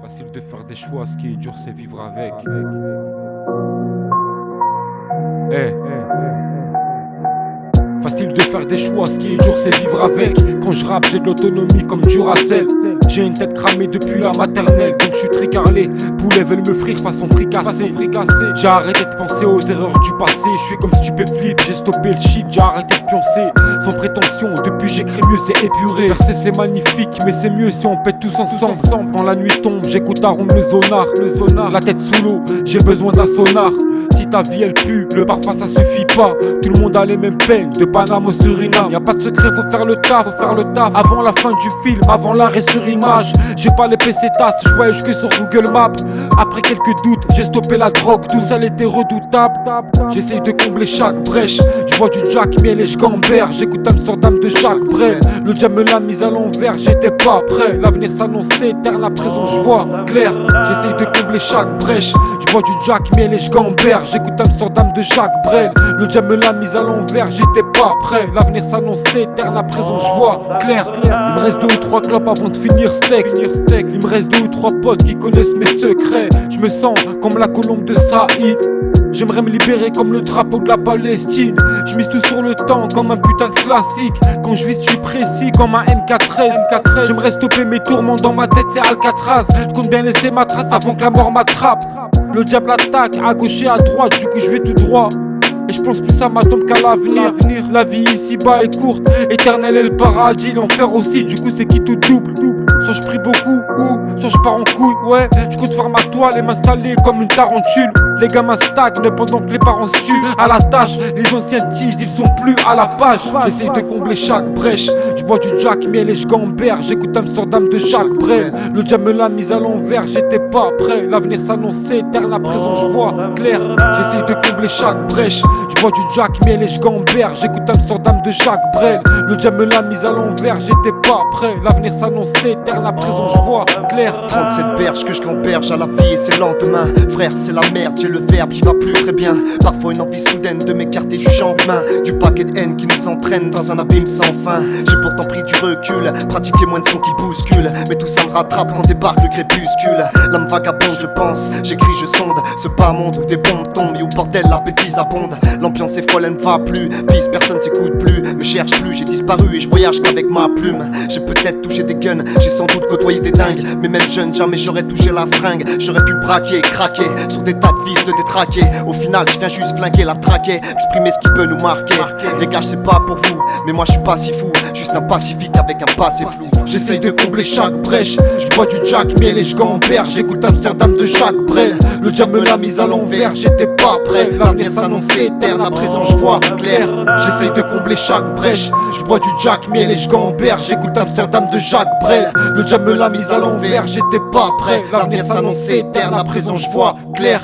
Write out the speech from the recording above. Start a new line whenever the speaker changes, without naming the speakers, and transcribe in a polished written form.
Facile de faire des choix, ce qui est dur c'est vivre avec. Facile de faire des choix, ce qui est dur c'est vivre avec. Quand je rappe j'ai de l'autonomie comme Duracell. J'ai une tête cramée depuis la maternelle, donc je suis tricarlé. Poulet veulent me frire façon fricassé. J'ai arrêté de penser aux erreurs du passé. Je suis comme stupéflip, j'ai stoppé le shit, j'ai arrêté de pioncer. Sans prétention, depuis j'écris mieux, c'est épuré. Verser c'est magnifique, mais c'est mieux si on pète tous ensemble. Quand la nuit tombe, j'écoute à ronde le zonar. La tête sous l'eau, j'ai besoin d'un sonar. Si ta vie elle pue, le parfum ça suffit pas. Tout le monde a les mêmes peines, de Paname au Suriname. Y'a pas de secret, faut faire le taf. Avant la fin du film, avant l'arrêt sur image. J'ai pas les PC tasses, je voyage que sur Google Maps. Après quelques doutes, j'ai stoppé la drogue, tout ça était redoutable. J'essaye de combler chaque brèche. Je bois du Jack, miel et je gambère. J'écoute Amsterdam de Jacques Brel. Le diable me l'a mise à l'envers, j'étais pas prêt. L'avenir s'annonçait éterne, à présent je vois clair. J'essaye de combler chaque brèche. Je bois du Jack, miel et je gambère. J'écoute Amsterdam de Jacques Brel. Le diable me l'a mise à l'envers, j'étais pas prêt. L'avenir s'annonçait éterne, à présent je vois clair. Il me reste 2 ou 3 clopes avant de finir ce texte. Il me reste 2 ou 3 potes qui connaissent mes secrets. Je me sens comme la colombe de Saïd. J'aimerais me libérer comme le drapeau de la Palestine. Je mise tout sur le temps comme un putain de classique. Quand je vise je suis précis comme un MK13. J'aimerais stopper mes tourments dans ma tête, c'est Alcatraz. Je compte bien laisser ma trace avant que la mort m'attrape. Le diable attaque à gauche et à droite, du coup je vais tout droit. Et je pense plus à ma tombe qu'à l'avenir. La vie ici-bas est courte, éternel est le paradis, l'enfer aussi, du coup c'est qui tout double. Soit je prie beaucoup, ou soit je pars en couille, ouais. Je compte faire ma toile et m'installer comme une tarentule. Les gamins stagnent pendant que les parents se tuent. À la tâche, les anciens teasent, ils sont plus à la page. J'essaye de combler chaque brèche. Je bois du Jack, miel et je gambère. J'écoute Amsterdam de Jacques Brel. Le diable me l'a mise à l'envers, j'étais pas prêt. L'avenir s'annonçait éterne, à présent je vois clair. J'essaye de combler chaque brèche. Je bois du Jack, miel et je gambère. J'écoute Amsterdam de Jacques Brel. Le diable me l'a mise à l'envers, j'étais pas prêt. L'avenir s'annonçait éterne, à présent je vois clair.
37 berges que je gamberge à la vie et c'est lendemain. Frère c'est la merde, j'ai le verbe qui va plus très bien. Parfois une envie soudaine de m'écarter du champ de main. Du paquet de haine qui nous entraîne dans un abîme sans fin. J'ai pourtant pris du recul, pratiqué moins de sons qui bousculent. Mais tout ça me rattrape quand débarque le crépuscule. L'âme vagabonde je pense, j'écris je sonde. Ce pas un monde où des bombes tombent et où bordel la bêtise abonde. L'ambiance est folle, elle ne va plus, pisse personne s'écoute plus. Me cherche plus, j'ai disparu et je voyage qu'avec ma plume. J'ai peut-être touché des guns, j'ai sans doute côtoyé des dingues. Mais même jeune, jamais j'aurais touché la seringue. J'aurais pu braquer, craquer sur des tas de vis de détraquer. Au final, je viens juste flinguer la traquer, exprimer ce qui peut nous marquer. Les gars, c'est pas pour vous, mais moi je suis pas si fou. Juste un pacifique avec un passé flou.
J'essaye de combler chaque brèche. Je bois du Jack, miel et je gambère. J'écoute Amsterdam de Jacques Brel. Le diable me l'a mise à l'envers, j'étais pas prêt. L'avenir s'annonçait éterne, à présent je vois clair. J'essaye de combler chaque brèche. Je bois du Jack, miel et je gambère. J'écoute Amsterdam de Jacques Brel. Le diable me l'a mise à l'envers, j'étais pas prêt. L'avenir s'annonçait éterne, à présent je vois clair.